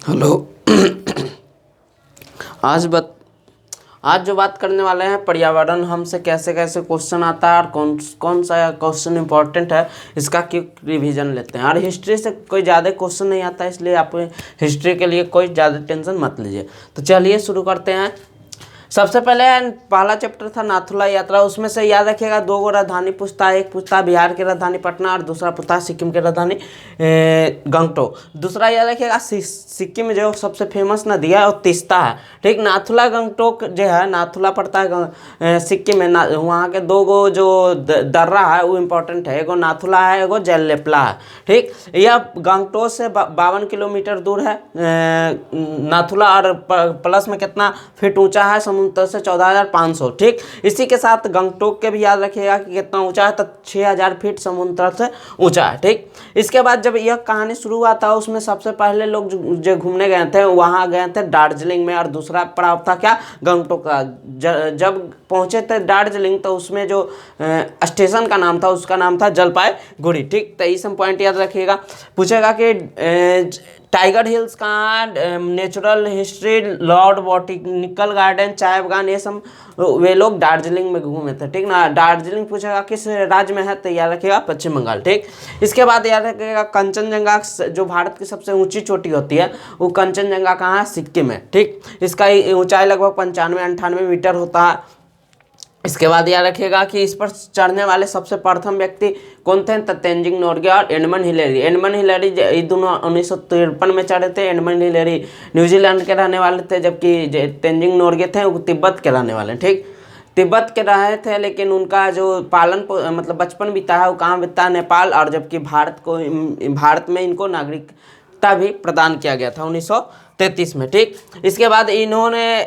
Hello. आज बत आज जो बात करने वाले हैं पर्यावरण हमसे कैसे कैसे क्वेश्चन आता है और कौन कौन सा क्वेश्चन इंपॉर्टेंट है, इसका क्विक रिवीजन लेते हैं। और हिस्ट्री से कोई ज़्यादा क्वेश्चन नहीं आता, इसलिए आप हिस्ट्री के लिए कोई ज़्यादा टेंशन मत लीजिए। तो चलिए शुरू करते हैं। सबसे पहले पहला चैप्टर था नाथुला यात्रा। उसमें से याद रखिएगा दो गो राजधानी पूछता है। एक पूछता है बिहार की राजधानी पटना और दूसरा पूछता है सिक्किम की राजधानी गंगटोक। दूसरा याद रखिएगा सिक्किम में जो सबसे फेमस नदी है वो तीस्ता है। ठीक, नाथुला गंगटोक जो है, नाथुला पड़ता है सिक्किम में। वहाँ के दो गो जो दर्रा है वो इम्पोर्टेंट है, एगो नाथुला है, एगो जेलेपला है। ठीक, यह गंगटोक से 52 किलोमीटर दूर है नाथुला, और प्लस में कितना फीट ऊंचा है, समुद्र से 14,500। ठीक, इसी के साथ गंगटोक के भी याद रखिएगा कि कितना ऊंचा है, तो 6,000 फीट समुद्र से ऊंचा है। ठीक, इसके बाद जब यह कहानी शुरू हुआ था उसमें सबसे पहले लोग जो घूमने गए थे वहाँ गए थे दार्जिलिंग में, और दूसरा पड़ाव था क्या, गंगटोक का। जब पहुँचे थे दार्जिलिंग तो उसमें जो स्टेशन का नाम था उसका नाम था जलपाईगुड़ी। ठीक, तो ये सब पॉइंट याद रखिएगा। पूछेगा कि टाइगर हिल्स कहाँ, natural history, Lord botanical garden, चाय बगान, ये सब वे लोग दार्जिलिंग में घूमे थे। ठीक ना, दार्जिलिंग पूछेगा किस राज्य में है, तो याद रखिएगा पश्चिम बंगाल। ठीक, इसके बाद याद रखिएगा कंचनजंगा जो भारत की सबसे ऊंची चोटी होती है वो कंचनजंगा कहाँ है, सिक्किम में। ठीक, इसका ऊंचाई लगभग 95-98 मीटर होता है। इसके बाद याद रखिएगा कि इस पर चढ़ने वाले सबसे प्रथम व्यक्ति कौन थे, तो तेंजिंग नोरगे और एडमंड हिलेरी। एडमंड हिलेरी ये दोनों 1953 में चढ़े थे। एडमंड हिलेरी न्यूजीलैंड के रहने वाले थे, जबकि तेंजिंग नोरगे थे वो तिब्बत के रहने वाले। ठीक, तिब्बत के रहे थे, लेकिन उनका जो मतलब बचपन बीता है वो कहाँ बीता है, नेपाल। और जबकि भारत में इनको नागरिकता भी प्रदान किया गया था 1933 में। ठीक, इसके बाद इन्होंने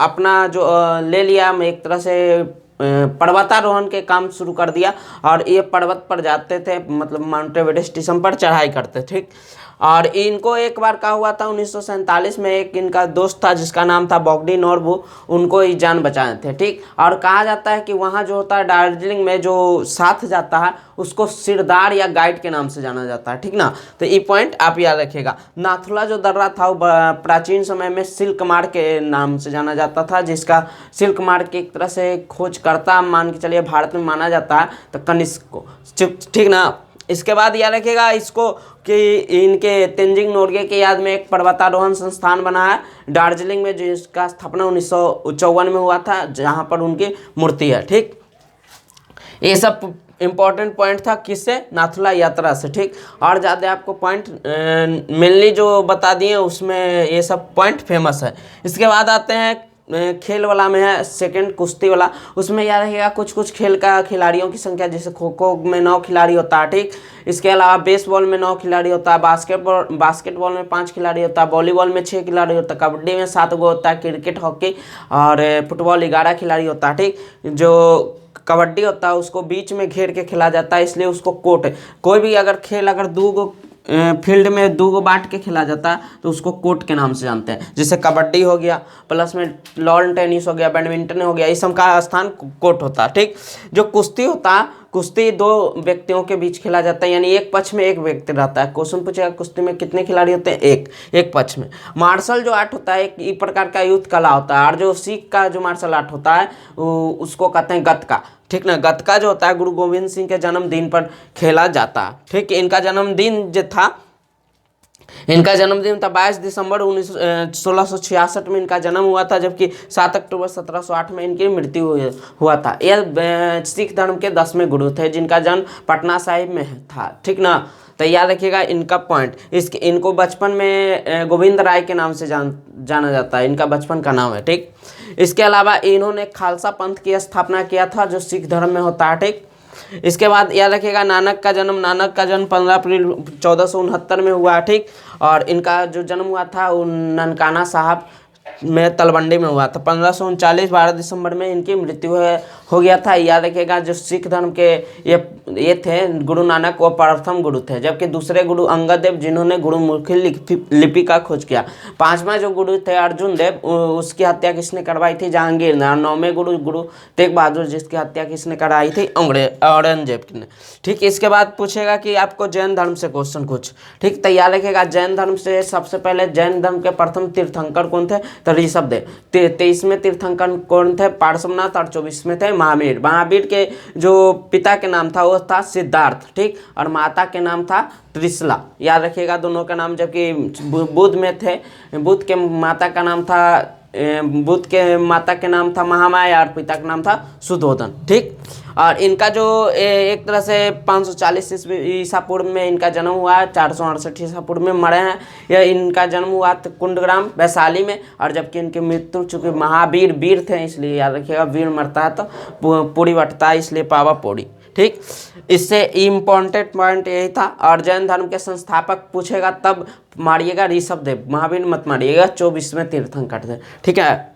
अपना जो ले लिया, एक तरह से पर्वतारोहण के काम शुरू कर दिया, और ये पर्वत पर जाते थे, मतलब माउंट एवरेस्ट स्टेशन पर चढ़ाई करते। ठीक, और इनको एक बार क्या हुआ था 1947 में, एक इनका दोस्त था जिसका नाम था बॉगडी नॉर्बू, उनको ही जान बचाए थे। ठीक, और कहा जाता है कि वहाँ जो होता है दार्जिलिंग में जो साथ जाता है उसको सिरदार या गाइड के नाम से जाना जाता है। ठीक ना, तो ये पॉइंट आप याद रखिएगा। नाथुला जो दर्रा था वो प्राचीन समय में सिल्क मार्ग के नाम से जाना जाता था, जिसका सिल्क मार्ग की एक तरह से खोजकर्ता मान के चलिए भारत में माना जाता है, तो कनिष्क को। ठीक ना, इसके बाद याद रखिएगा इसको कि इनके तेंजिंग नोरगे के याद में एक पर्वतारोहण संस्थान बना है दार्जिलिंग में, जिसका स्थापना 1954 में हुआ था, जहां पर उनकी मूर्ति है। ठीक, ये सब इंपॉर्टेंट पॉइंट था किससे, नाथुला यात्रा से। ठीक, और ज़्यादा आपको पॉइंट मेनली जो बता दिए उसमें ये सब पॉइंट फेमस है। इसके बाद आते हैं खेल वाला में है सेकंड, कुश्ती वाला। उसमें याद रखिएगा कुछ कुछ खेल का खिलाड़ियों की संख्या, जैसे खो खो में 9 खिलाड़ी होता है। ठीक, इसके अलावा बेसबॉल में 9 खिलाड़ी होता है, बास्केटबॉल में 5 खिलाड़ी होता है, वॉलीबॉल में 6 खिलाड़ी होता है, कबड्डी में 7 गो होता है, क्रिकेट, हॉकी और फुटबॉल 11 खिलाड़ी होता है। ठीक, जो कबड्डी होता है उसको बीच में घेर के खेला जाता है, इसलिए उसको कोर्ट, कोई भी अगर खेल अगर दो गो फील्ड में 2 गो बांट के खेला जाता है तो उसको कोर्ट के नाम से जानते हैं। जैसे कबड्डी हो गया, प्लस में लॉन टेनिस हो गया, बैडमिंटन हो गया, इस सब का स्थान कोर्ट होता है। ठीक, जो कुश्ती होता है, कुश्ती 2 व्यक्तियों के बीच खेला जाता है, यानी एक पक्ष में एक व्यक्ति रहता है। क्वेश्चन पूछेगा कुश्ती में कितने खिलाड़ी होते हैं, एक पक्ष में। मार्शल जो आर्ट होता है एक प्रकार का युद्ध कला होता है, और जो सिख का जो मार्शल आर्ट होता है उसको कहते हैं गतका। ठीक ना, गतका जो होता है गुरु गोविंद सिंह के जन्मदिन पर खेला जाता है। ठीक, इनका जन्मदिन जो था, इनका जन्मदिन था 22 दिसंबर 1666 में इनका जन्म हुआ था, जबकि 7 अक्टूबर 1708 में इनकी मृत्यु हुआ था। यह सिख धर्म के 10वें गुरु थे, जिनका जन्म पटना साहिब में था। ठीक ना, तो याद रखिएगा इनका पॉइंट। इनको बचपन में गोविंद राय के नाम से जाना जाता है, इनका बचपन का नाम है। ठीक, इसके अलावा इन्होंने खालसा पंथ की स्थापना किया था जो सिख धर्म में होता है। ठीक, इसके बाद याद रखिएगा नानक का जन्म 15 अप्रैल 1469 में हुआ है। ठीक, और इनका जो जन्म हुआ था वो ननकाना साहब में तलवंडी में हुआ था। 1539 12 दिसंबर में इनकी मृत्यु हो गया था। याद रखिएगा जो सिख धर्म के ये थे गुरु नानक, वो प्रथम गुरु थे, जबकि दूसरे गुरु अंगद देव जिन्होंने गुरुमुखी लिपि का खोज किया। पांचवा जो गुरु थे अर्जुन देव, उसकी हत्या किसने करवाई थी? जहांगीर ने। और नौवें गुरु गुरु तेग बहादुर, जिसकी हत्या किसने कराई थी? औरंगजेब ने। ठीक, इसके बाद पूछेगा कि आपको जैन धर्म से क्वेश्चन कुछ। ठीक, तैयार रखिएगा। जैन धर्म से सबसे पहले जैन धर्म के प्रथम तीर्थंकर कौन थे? तो ऋषभ देव। 23वें तीर्थंकर कौन थे? पार्श्वनाथ। और 24वें थे महावीर। महावीर के जो पिता के नाम था वो था सिद्धार्थ। ठीक, और माता के नाम था त्रिशला। याद रखिएगा दोनों का नाम। जबकि बुद्ध में थे, बुद्ध के माता का नाम था महामाया और पिता का नाम था सुधोधन। ठीक, और इनका जो एक तरह से 540 ईसा पूर्व में इनका जन्म हुआ है, 468 ईसा पूर्व में मरे हैं। यह इनका जन्म हुआ था कुंडग्राम वैशाली में। और जबकि इनकी मृत्यु, चूंकि महावीर वीर थे इसलिए याद रखिएगा, वीर मरता है तो पूरी बटता है, इसलिए पावा पौड़ी। ठीक, इससे इम्पोर्टेंट पॉइंट यही था। और जैन धर्म के संस्थापक पूछेगा तब मारिएगा ऋषभ देव, महावीर मत मारिएगा, 24वें तीर्थंकर थे। ठीक है,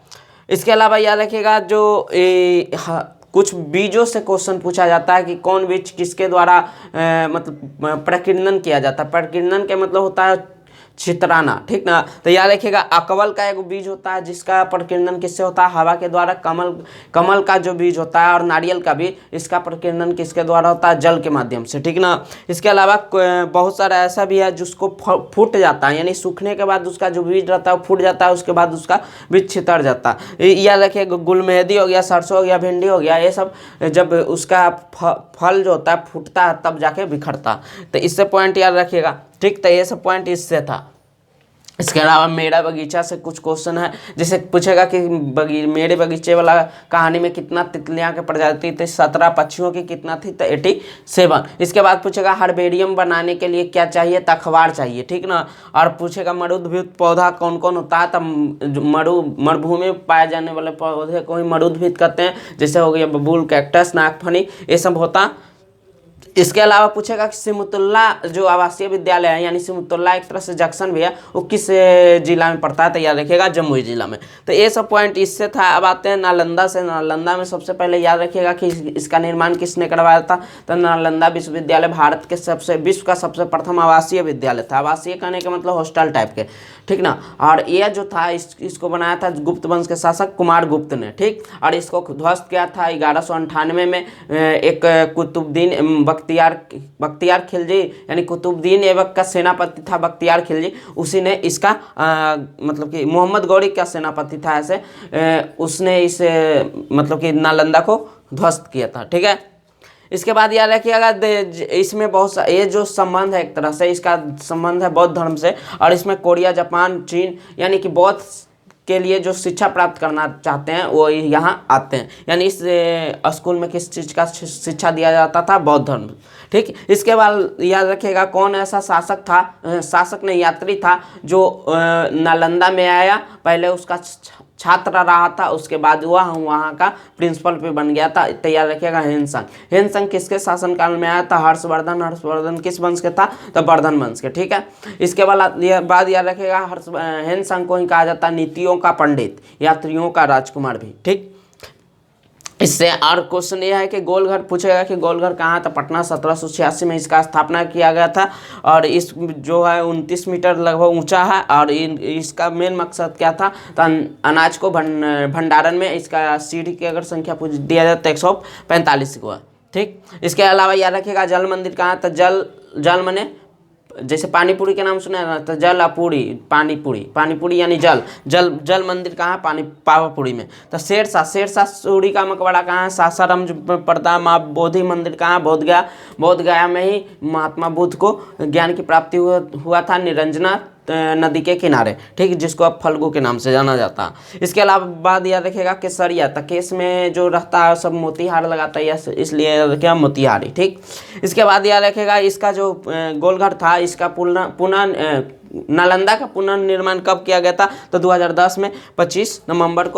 इसके अलावा याद रखिएगा जो कुछ बीजों से क्वेश्चन पूछा जाता है कि कौन बीज किसके द्वारा मतलब प्रकीर्णन किया जाता है। प्रकीर्णन के मतलब होता है छितराना। ठीक ना, तो याद रखिएगा अकवल का एक बीज होता है जिसका प्रकीर्णन किससे होता है? हवा के द्वारा। कमल का जो बीज होता है और नारियल का बीज, इसका प्रकीर्णन किसके द्वारा होता है? जल के माध्यम से। ठीक ना, इसके अलावा बहुत सारा ऐसा भी है जिसको फूट जाता है, यानी सूखने के बाद उसका जो बीज रहता है वो फूट जाता है, उसके बाद उसका बीज छितर जाता है। याद रखिएगा गुलमेहदी हो गया, सरसों हो गया, भिंडी हो गया, ये सब जब उसका फल जो होता है फूटता है तब जाके बिखरता। तो इससे पॉइंट याद रखिएगा। ठीक, तो ये सब पॉइंट इससे था। इसके अलावा मेरा बगीचा से कुछ क्वेश्चन है, जैसे पूछेगा कि मेरे बगीचे वाला कहानी में कितना तितलियां की प्रजाति थी? 17। पक्षियों की कितना थी? तो 87। इसके बाद पूछेगा हर्बेरियम बनाने के लिए क्या चाहिए? तो अखबार चाहिए। ठीक ना, और पूछेगा मरुद्भिद पौधा कौन कौन होता है? तो मरुभूमि में पाए जाने वाले पौधे को ही मरुद्भिद कहते हैं, जैसे हो गया बबूल, कैक्टस, नागफनी, ये सब होता। इसके अलावा पूछेगा कि सिमुतुल्ला जो आवासीय विद्यालय है, यानी सिमुतुल्ला एक तरह से जंक्शन भी है, वो किस जिला में पड़ता है? तो याद रखिएगा जमुई जिला में। तो ये सब पॉइंट इससे था। अब आते हैं नालंदा से। नालंदा में सबसे पहले याद रखिएगा कि इसका निर्माण किसने करवाया था? तो नालंदा विश्वविद्यालय भारत के विश्व का सबसे प्रथम आवासीय विद्यालय था। आवासीय कहने का मतलब हॉस्टल टाइप के। ठीक ना, और यह जो था इसको बनाया था गुप्त वंश के शासक कुमार गुप्त ने। ठीक, और इसको ध्वस्त किया था 1198 में एक कुतुबुद्दीन बख्तियार खिलजी, यानी कुतुबुद्दीन ऐबक का सेनापति था बख्तियार खिलजी, उसी ने इसका मतलब कि मोहम्मद गौरी का सेनापति था ऐसे, उसने इस मतलब कि नालंदा को ध्वस्त किया था। ठीक है, इसके बाद याद रखिएगा इसमें बहुत ये जो संबंध है एक तरह से इसका संबंध है बौद्ध धर्म से। और इसमें कोरिया, जापान, चीन, यानी कि बौद्ध के लिए जो शिक्षा प्राप्त करना चाहते हैं वो यहाँ आते हैं। यानी इस स्कूल में किस चीज़ का शिक्षा दिया जाता था? बौद्ध धर्म। ठीक, इसके बाद याद रखिएगा कौन ऐसा शासक था, शासक नहीं यात्री था, जो नालंदा में आया, पहले उसका छात्र रहा था, उसके बाद वहाँ का प्रिंसिपल भी बन गया था। तैयार रखिएगा हेनसंग। हेनसंग किसके शासनकाल में आया था? हर्षवर्धन किस वंश के था? तो वर्धन वंश के। ठीक है, इसके बाद याद रखिएगा हेनसंग को ही कहा जाता है नीतियों का पंडित, यात्रियों का राजकुमार भी। ठीक, इससे और क्वेश्चन यह है कि गोलघर पूछेगा कि गोलघर कहाँ था? पटना। 1786 में इसका स्थापना किया गया था। और इस जो है 29 मीटर लगभग ऊंचा है। और इसका मेन मकसद क्या था? तो अनाज को भंडारण में इसका सीढ़ी की अगर संख्या पूछ दिया जाए तो 145 को है। ठीक, इसके अलावा याद रखिएगा जल मंदिर कहाँ था? जल मने जैसे पानीपुरी के नाम सुना है ना, तो जल अपूरी, पानीपुरी यानी जल मंदिर कहाँ? पावापुरी में। तो शेरशाह सूरी का मकबरा कहाँ है? सासाराम में पड़ता है। माँ बोधि मंदिर कहाँ? बोध गया में ही महात्मा बुद्ध को ज्ञान की प्राप्ति हुआ था, निरंजना नदी के किनारे। ठीक, जिसको अब फल्गु के नाम से जाना जाता है। इसके अलावा बाद याद रखिएगा केसरिया, तो केस में जो रहता है सब मोतीहार लगाता है, इसलिए रखिएगा मोतीहारी। ठीक, इसके बाद याद रखिएगा इसका जो गोलघर था इसका पुनः नालंदा का पुनर्निर्माण कब किया गया था? तो 2010 में 25 नवंबर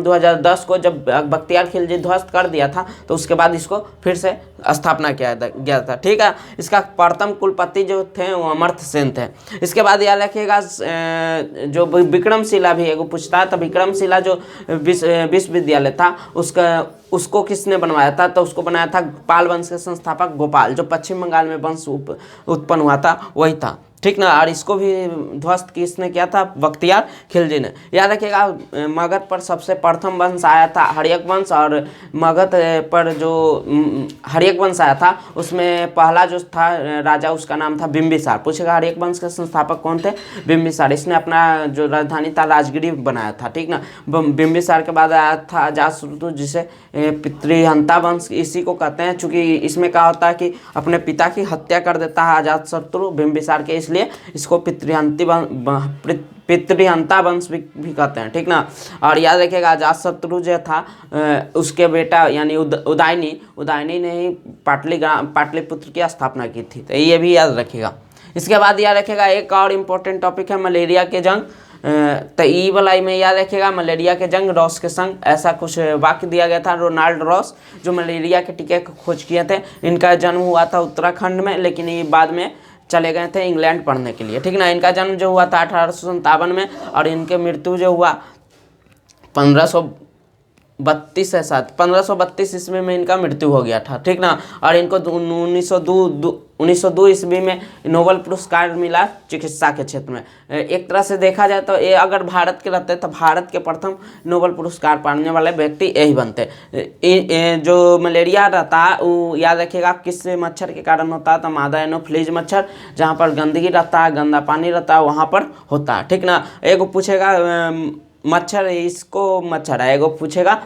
2010 को जब बख्तियार खिलजी ध्वस्त कर दिया था, तो उसके बाद इसको फिर से स्थापना किया गया था। ठीक है, इसका प्रथम कुलपति जो थे वो अमर्त्य सेन थे। इसके बाद याद रखिएगा जो विक्रमशिला भी एगो पूछता है, तो विक्रमशिला जो विश्वविद्यालय था उसको किसने बनवाया था? तो उसको बनाया था पाल वंश के संस्थापक गोपाल, जो पश्चिम बंगाल में वंश उत्पन्न हुआ था वही था। ठीक ना, और इसको भी ध्वस्त किसने किया था? बख्तियार खिलजी ने। याद रखिएगा मगध पर सबसे प्रथम वंश आया था हर्यक वंश, और मगध पर जो हर्यक वंश आया था उसमें पहला जो था राजा उसका नाम था बिंबिसार। पूछेगा हर्यक वंश के संस्थापक कौन थे? बिंबिसार। इसने अपना जो राजधानी था राजगिरी बनाया था। ठीक ना, बिंबिसार के बाद आया था अजातशत्रु, जिसे पितृहंता वंश इसी को कहते हैं, चूंकि इसमें क्या होता है कि अपने पिता की हत्या कर देता है अजातशत्रु बिंबिसार के, इसलिए इसको पितृहंता वंश भी कहते हैं। ठीक ना, और याद रखिएगा अजातशत्रु जो था उसके बेटा यानी उदयनी ने ही पाटलिपुत्र की स्थापना की थी, तो ये भी याद रखिएगा। इसके बाद याद रखिएगा एक और इम्पोर्टेंट टॉपिक है मलेरिया के जंग। तो ई वाला में याद रखिएगा मलेरिया के जंग रॉस के संग, ऐसा कुछ वाक्य दिया गया था। रोनाल्ड रॉस जो मलेरिया के टीके की खोज किए थे, इनका जन्म हुआ था उत्तराखंड में, लेकिन ये बाद में चले गए थे इंग्लैंड पढ़ने के लिए। ठीक ना, इनका जन्म जो हुआ था 1857 में, और इनके मृत्यु जो हुआ 1532 है शायद, 1532 ईस्वी में इनका मृत्यु हो गया था। ठीक ना, और इनको 1902 ईस्वी में नोबेल पुरस्कार मिला चिकित्सा के क्षेत्र में। एक तरह से देखा जाए तो ये अगर भारत के रहते तो भारत के प्रथम नोबेल पुरस्कार पाने वाले व्यक्ति यही बनते। जो मलेरिया रहता है वो याद रखिएगा किस मच्छर के कारण होता है? तो मादा एनोफ्लीज मच्छर, जहाँ पर गंदगी रहता है, गंदा पानी रहता है, वहाँ पर होता है। ठीक ना, एगो पूछेगा मच्छर, इसको मच्छर है, एगो पूछेगा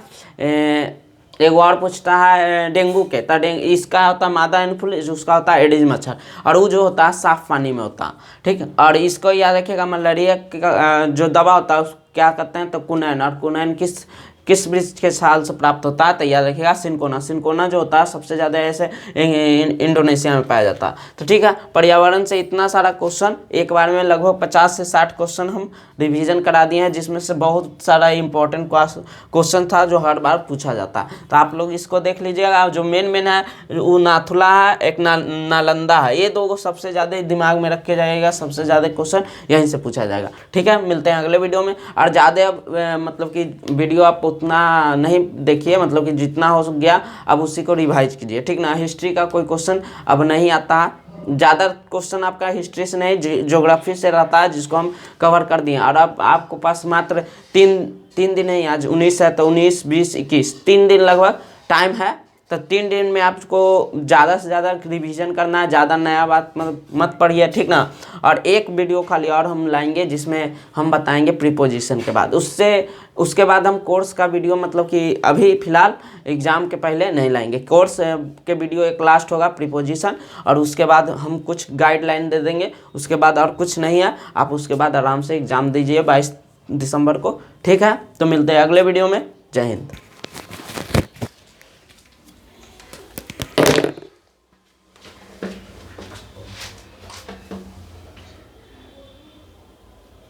एगो और पूछता है डेंगू के, तो इसका होता है मादा एनोफ्लीज, उसका होता है एडिज मच्छर, और वो जो होता है साफ पानी में होता है। ठीक, और इसको याद रखिएगा मलेरिया का जो दवा होता है उसको क्या कहते हैं? तो कुनैन, और कुनैन किस वृक्ष के साल से प्राप्त होता है? तो याद रखिएगा सिनकोना। सिनकोना जो होता है सबसे ज़्यादा ऐसे इंडोनेशिया में पाया जाता है। तो ठीक है, पर्यावरण से इतना सारा क्वेश्चन एक बार में लगभग 50 से 60 क्वेश्चन हम रिवीजन करा दिए हैं, जिसमें से बहुत सारा इंपॉर्टेंट क्वेश्चन था जो हर बार पूछा जाता है। तो आप लोग इसको देख लीजिएगा। जो मेन है वो नाथुला है, एक नालंदा है, ये दो सबसे ज़्यादा दिमाग में रखे जाएगा, सबसे ज़्यादा क्वेश्चन यहीं से पूछा जाएगा। ठीक है, मिलते हैं अगले वीडियो में। और ज़्यादा मतलब कि वीडियो आप उतना नहीं देखिए, मतलब कि जितना हो गया अब उसी को रिवाइज कीजिए। ठीक ना, हिस्ट्री का कोई क्वेश्चन अब नहीं आता है, ज़्यादा क्वेश्चन आपका हिस्ट्री से नहीं ज्योग्राफी से रहता है, जिसको हम कवर कर दिए। और अब आपको पास मात्र तीन दिन है, आज 19 है, तो 19, 20, 21 3 दिन लगभग टाइम है। तो 3 दिन में आपको ज़्यादा से ज़्यादा रिवीजन करना है, ज़्यादा नया बात मत पढ़िए। ठीक ना, और एक वीडियो खाली और हम लाएंगे जिसमें हम बताएंगे प्रीपोजिशन के बाद, उसके बाद हम कोर्स का वीडियो, मतलब कि अभी फ़िलहाल एग्ज़ाम के पहले नहीं लाएंगे। कोर्स के वीडियो एक लास्ट होगा प्रीपोजिशन, और उसके बाद हम कुछ गाइडलाइन दे देंगे, उसके बाद और कुछ नहीं है। आप उसके बाद आराम से एग्ज़ाम दीजिए 22 दिसंबर को। ठीक है, तो मिलते हैं अगले वीडियो में। जय हिंद।